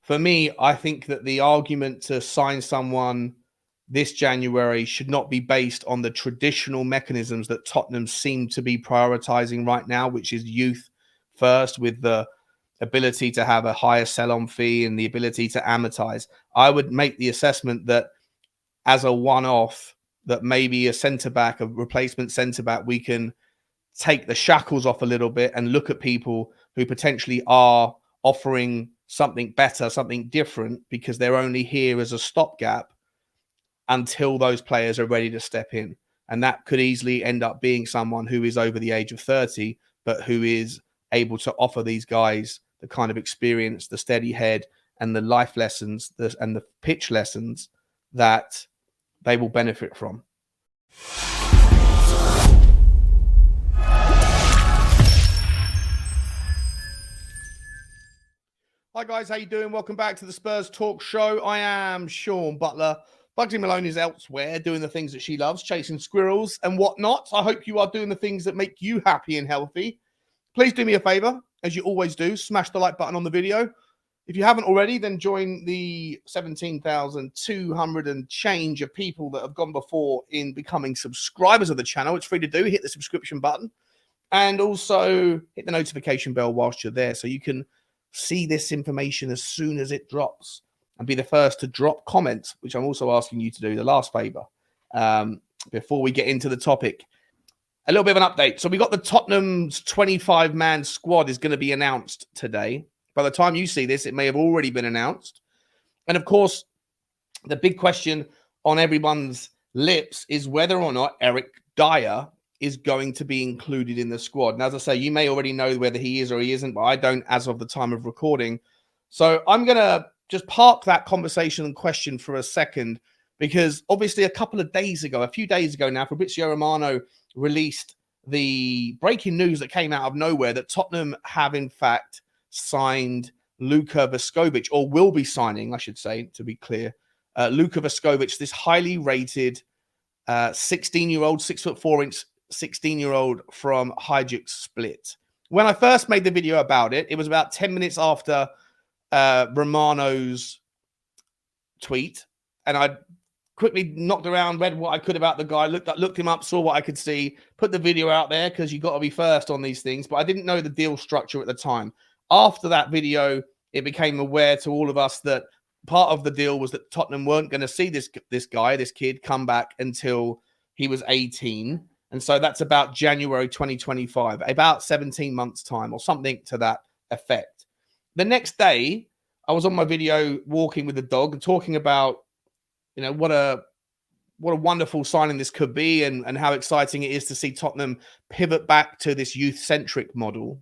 for me, I think that the argument to sign someone this January should not be based on the traditional mechanisms that Tottenham seem to be prioritizing right now, which is youth first, with the ability to have a higher sell-on fee and the ability to amortize. I would make the assessment that as a one-off, that maybe a centre-back, a replacement centre-back, we can take the shackles off a little bit and look at people who potentially are offering something better, something different, because they're only here as a stopgap until those players are ready to step in. And that could easily end up being someone who is over the age of 30, but who is able to offer these guys the kind of experience, the steady head, and the life lessons and the pitch lessons that they will benefit from. Hi guys, how you doing? Welcome back to the Spurs Talk Show. I am Sean Butler. Bugsy Malone is elsewhere doing the things that she loves, chasing squirrels and whatnot. I hope you are doing the things that make you happy and healthy. Please do me a favor, as you always do, smash the like button on the video. If you haven't already, then join the 17,200 and change of people that have gone before in becoming subscribers of the channel. It's free to do. Hit the subscription button and also hit the notification bell whilst you're there so you can see this information as soon as it drops and be the first to drop comments, which I'm also asking you to do, the last favor. Before we get into the topic, a little bit of an update. So we got the Tottenham's 25-man squad is going to be announced today. By the time you see this, it may have already been announced. And of course, the big question on everyone's lips is whether or not Eric Dyer is going to be included in the squad. And as I say, you may already know whether he is or he isn't, but I don't as of the time of recording. So I'm going to just park that conversation and question for a second, because obviously a few days ago now, Fabrizio Romano released the breaking news that came out of nowhere that Tottenham have in fact signed LUKA Vuskovic, or will be signing, I should say, to be clear, LUKA Vuskovic, this highly rated 16-year-old, 6'4" 16-year-old from Hajduk Split. When I first made the video about it, it was about 10 minutes after Romano's tweet, and I quickly knocked around, read what I could about the guy, looked him up, saw what I could see, put the video out there because you got to be first on these things, but I didn't know the deal structure at the time. After that video, it became aware to all of us that part of the deal was that Tottenham weren't going to see this kid come back until he was 18. And so that's about January 2025, about 17 months time or something to that effect. The next day, I was on my video walking with the dog and talking about, you know, what a wonderful signing this could be and how exciting it is to see Tottenham pivot back to this youth-centric model.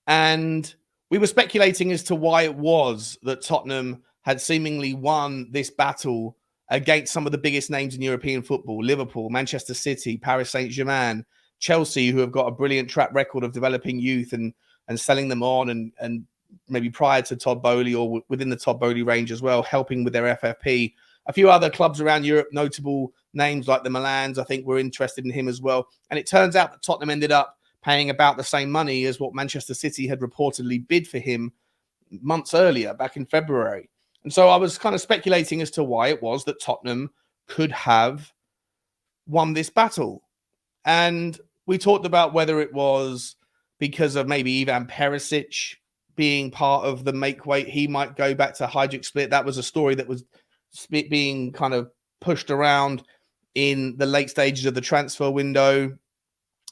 And we were speculating as to why it was that Tottenham had seemingly won this battle against some of the biggest names in European football: Liverpool, Manchester City, Paris Saint-Germain, Chelsea, who have got a brilliant track record of developing youth and selling them on, and maybe prior to Todd Boehly or within the Todd Boehly range as well, helping with their FFP. A few other clubs around Europe, notable names like the Milans, I think, were interested in him as well. And it turns out that Tottenham ended up paying about the same money as what Manchester City had reportedly bid for him months earlier, back in February. And so I was kind of speculating as to why it was that Tottenham could have won this battle. And we talked about whether it was because of maybe Ivan Perisic being part of the make weight. He might go back to Hajduk Split. That was a story that was being kind of pushed around in the late stages of the transfer window.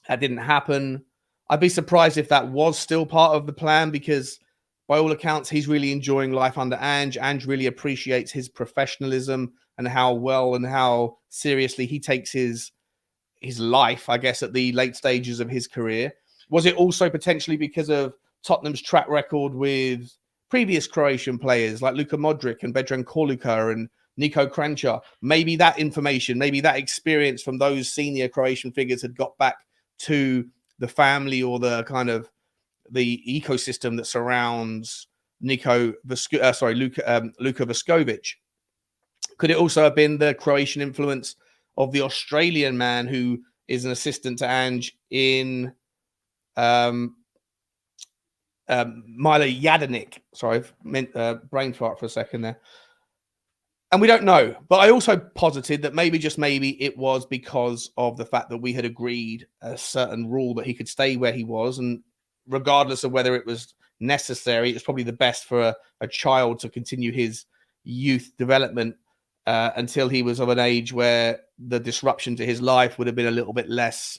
That didn't happen. I'd be surprised if that was still part of the plan, because by all accounts, he's really enjoying life under Ange. Ange really appreciates his professionalism and how well and how seriously he takes his life, I guess, at the late stages of his career. Was it also potentially because of Tottenham's track record with previous Croatian players like Luka Modric and Vedran Korluka and Niko Kranjčar? Maybe that information, maybe that experience from those senior Croatian figures had got back to the family or the kind of the ecosystem that surrounds Luka Vuskovic. Could it also have been the Croatian influence of the Australian man who is an assistant to Ange in Milo Jadonic. Sorry, I've meant brain fart for a second there. And we don't know. But I also posited that maybe, just maybe, it was because of the fact that we had agreed a certain rule that he could stay where he was. And regardless of whether it was necessary, it's probably the best for a child to continue his youth development until he was of an age where the disruption to his life would have been a little bit less,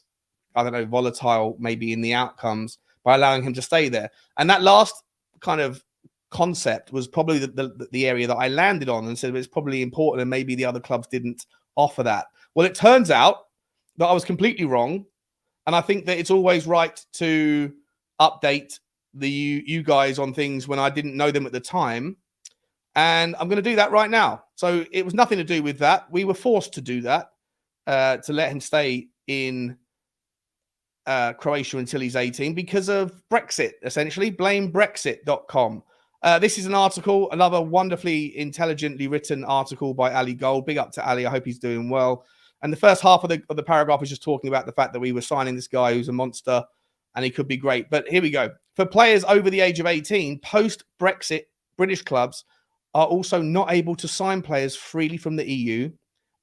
I don't know, volatile maybe in the outcomes, by allowing him to stay there. And that last kind of concept was probably the area that I landed on and said it's probably important, and maybe the other clubs didn't offer that. Well, it turns out that I was completely wrong. And I think that it's always right to update you guys on things when I didn't know them at the time. And I'm going to do that right now. So it was nothing to do with that. We were forced to do that, to let him stay in Croatia until he's 18 because of Brexit, essentially. BlameBrexit.com. This is an article, another wonderfully intelligently written article by Ali Gold. Big up to Ali. I hope he's doing well. And the first half of the paragraph is just talking about the fact that we were signing this guy who's a monster and he could be great. But here we go. For players over the age of 18, post-Brexit, British clubs are also not able to sign players freely from the EU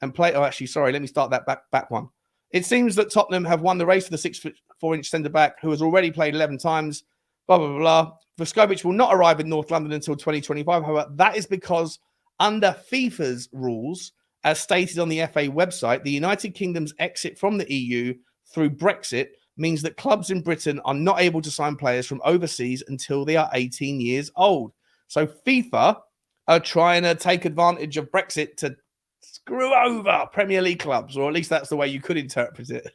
and play. Oh, actually, sorry. Let me start that back one. It seems that Tottenham have won the race for the 6'4" centre-back who has already played 11 times, blah, blah, blah, blah. Vuskovic will not arrive in North London until 2025. However, that is because under FIFA's rules, as stated on the FA website, the United Kingdom's exit from the EU through Brexit means that clubs in Britain are not able to sign players from overseas until they are 18 years old. So FIFA are trying to take advantage of Brexit to screw over Premier League clubs, or at least that's the way you could interpret it.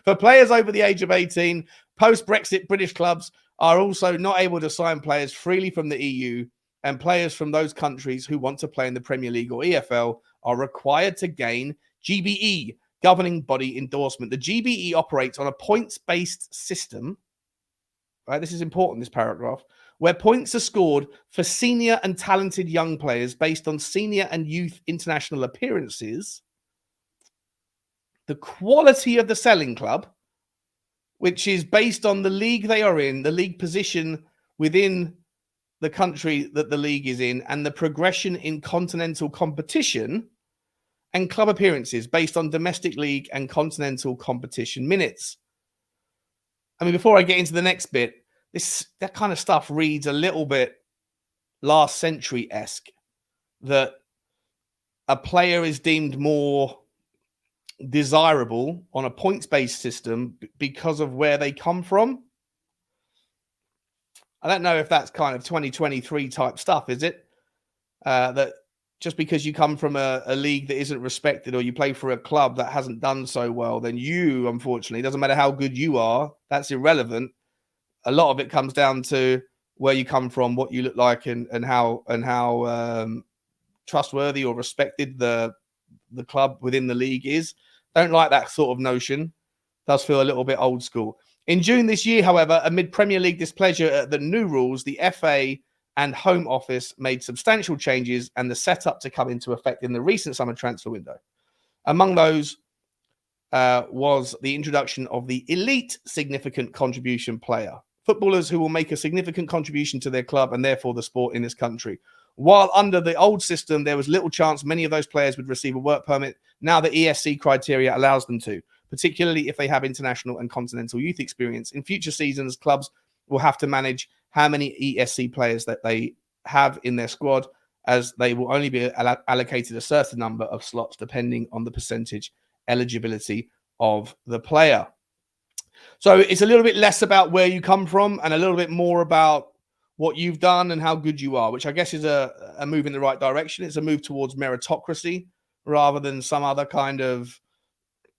For players over the age of 18, post-Brexit British clubs are also not able to sign players freely from the EU, and players from those countries who want to play in the Premier League or EFL are required to gain GBE, governing body endorsement. The GBE operates on a points-based system. Right, this is important, this paragraph, where points are scored for senior and talented young players based on senior and youth international appearances, the quality of the selling club, which is based on the league they are in, the league position within the country that the league is in, and the progression in continental competition, and club appearances based on domestic league and continental competition minutes. I mean, before I get into the next bit, that kind of stuff reads a little bit last century-esque, that a player is deemed more desirable on a points-based system because of where they come from. I don't know if that's kind of 2023 type stuff, is it? That just because you come from a league that isn't respected, or you play for a club that hasn't done so well, then you, unfortunately, doesn't matter how good you are, that's irrelevant. A lot of it comes down to where you come from, what you look like, and how trustworthy or respected the club within the league is. Don't like that sort of notion. Does feel a little bit old school. In June this year, however, amid Premier League displeasure at the new rules, the FA and Home Office made substantial changes and the setup to come into effect in the recent summer transfer window. Among those was the introduction of the elite significant contribution player, footballers who will make a significant contribution to their club and therefore the sport in this country. While under the old system, there was little chance many of those players would receive a work permit, now the ESC criteria allows them to, particularly if they have international and continental youth experience. In future seasons, clubs will have to manage how many ESC players that they have in their squad, as they will only be allocated a certain number of slots depending on the percentage eligibility of the player. So it's a little bit less about where you come from and a little bit more about what you've done and how good you are, which I guess is a move in the right direction. It's a move towards meritocracy rather than some other kind of,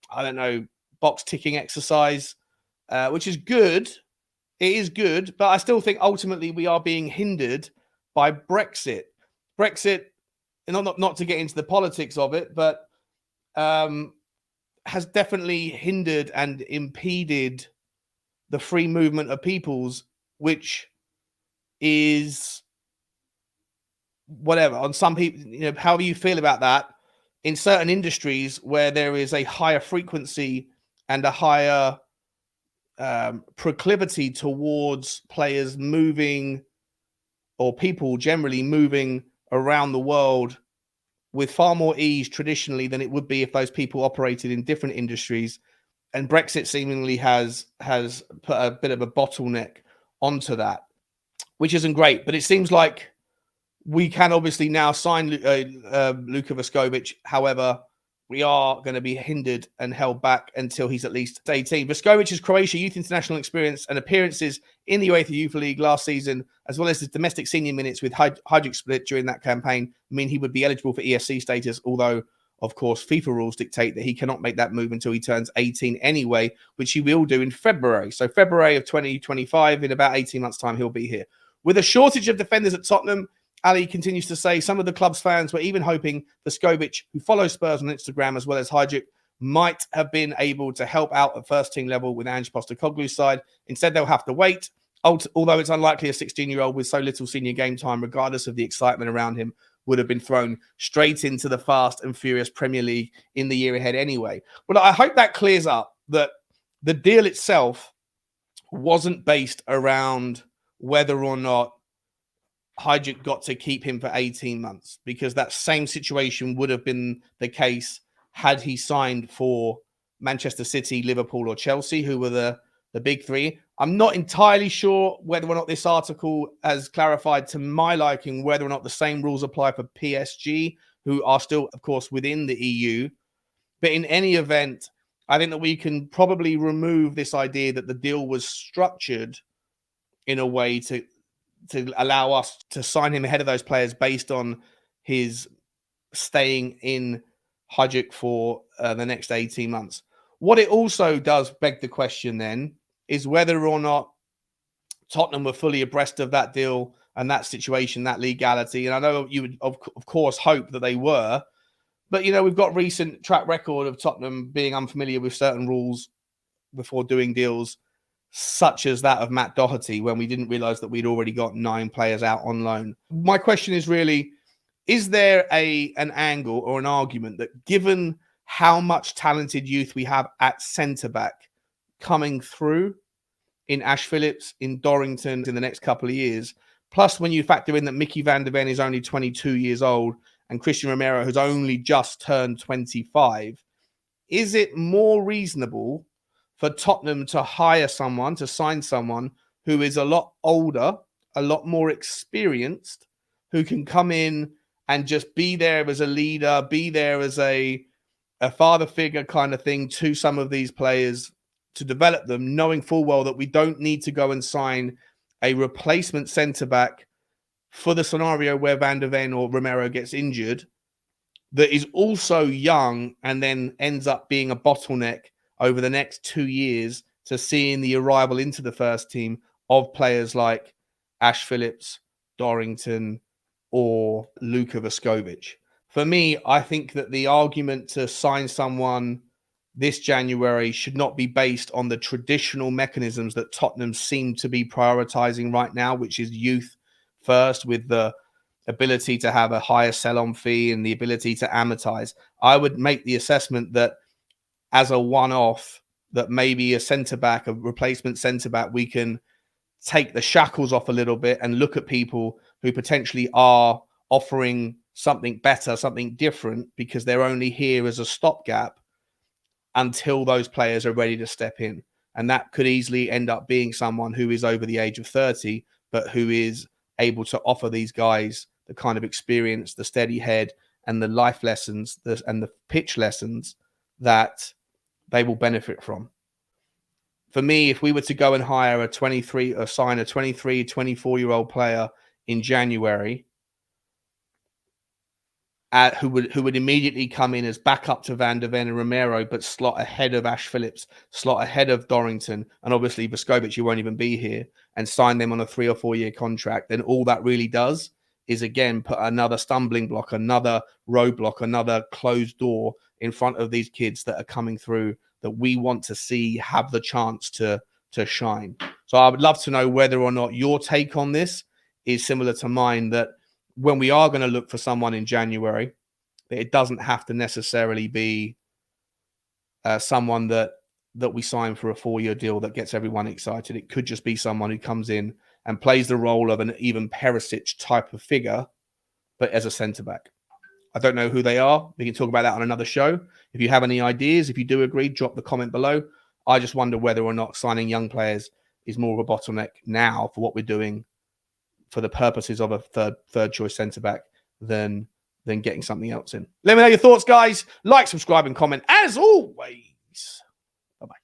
I don't know, box ticking exercise, which is good. It is good, but I still think ultimately we are being hindered by Brexit. Brexit, not to get into the politics of it, but has definitely hindered and impeded the free movement of peoples, which is whatever. On some people, however you feel about that, in certain industries where there is a higher frequency and a higher proclivity towards players moving, or people generally moving around the world with far more ease traditionally than it would be if those people operated in different industries. And Brexit seemingly has put a bit of a bottleneck onto that, which isn't great. But it seems like we can obviously now sign LUKA Vuskovic. However, we are going to be hindered and held back until he's at least 18. Vusković's Croatia youth international experience and appearances in the UEFA Youth League last season, as well as his domestic senior minutes with Hajduk Split during that campaign, mean he would be eligible for ESC status, although, of course, FIFA rules dictate that he cannot make that move until he turns 18 anyway, which he will do in February. So February of 2025, in about 18 months' time, he'll be here. With a shortage of defenders at Tottenham, Ali continues to say some of the club's fans were even hoping Vuskovic, who follows Spurs on Instagram as well as Hajduk, might have been able to help out at first team level with Ange Postecoglou's side. Instead, they'll have to wait, although it's unlikely a 16-year-old with so little senior game time, regardless of the excitement around him, would have been thrown straight into the fast and furious Premier League in the year ahead anyway. Well, I hope that clears up that the deal itself wasn't based around whether or not Hajduk got to keep him for 18 months, because that same situation would have been the case had he signed for Manchester City, Liverpool, or Chelsea, who were the big three. I'm not entirely sure whether or not this article has clarified to my liking whether or not the same rules apply for PSG, who are still, of course, within the EU. But in any event, I think that we can probably remove this idea that the deal was structured in a way to allow us to sign him ahead of those players based on his staying in Hajduk for the next 18 months. What it also does beg the question then is whether or not Tottenham were fully abreast of that deal and that situation, that legality. And I know you would, of course, hope that they were. But, we've got recent track record of Tottenham being unfamiliar with certain rules before doing deals, such as that of Matt Doherty, when we didn't realize that we'd already got 9 players out on loan. My question is really, is there an angle or an argument that, given how much talented youth we have at centre-back coming through in Ash Phillips, in Dorrington in the next couple of years, plus when you factor in that Mickey van der Ven is only 22 years old and Christian Romero has only just turned 25, is it more reasonable for Tottenham to hire someone, to sign someone who is a lot older, a lot more experienced, who can come in and just be there as a leader, be there as a father figure kind of thing to some of these players, to develop them, knowing full well that we don't need to go and sign a replacement centre-back for the scenario where Van der Ven or Romero gets injured, that is also young and then ends up being a bottleneck over the next 2 years to seeing the arrival into the first team of players like Ash Phillips, Dorrington, or LUKA Vuskovic. For me, I think that the argument to sign someone this January should not be based on the traditional mechanisms that Tottenham seem to be prioritizing right now, which is youth first, with the ability to have a higher sell-on fee and the ability to amortize. I would make the assessment that as a one-off, that maybe a centre-back, a replacement centre-back, we can take the shackles off a little bit and look at people who potentially are offering something better, something different, because they're only here as a stopgap until those players are ready to step in. And that could easily end up being someone who is over the age of 30, but who is able to offer these guys the kind of experience, the steady head, and the life lessons and the pitch lessons that they will benefit from. For me, if we were to go and hire a 23 or sign a 23, 24-year-old player in January, who would immediately come in as backup to Van der Ven and Romero, but slot ahead of Ash Phillips, slot ahead of Dorrington, and obviously Vuskovic, you won't even be here, and sign them on a 3 or 4 year contract, then all that really does is, again, put another stumbling block, another roadblock, another closed door in front of these kids that are coming through that we want to see have the chance to shine. So I would love to know whether or not your take on this is similar to mine, that when we are going to look for someone in January, that it doesn't have to necessarily be someone that that we sign for a 4-year deal that gets everyone excited. It could just be someone who comes in and plays the role of an even Perisic type of figure, but as a centre-back. I don't know who they are. We can talk about that on another show. If you have any ideas, if you do agree, drop the comment below. I just wonder whether or not signing young players is more of a bottleneck now for what we're doing for the purposes of a third choice centre-back than getting something else in. Let me know your thoughts, guys. Like, subscribe, and comment as always. Bye-bye.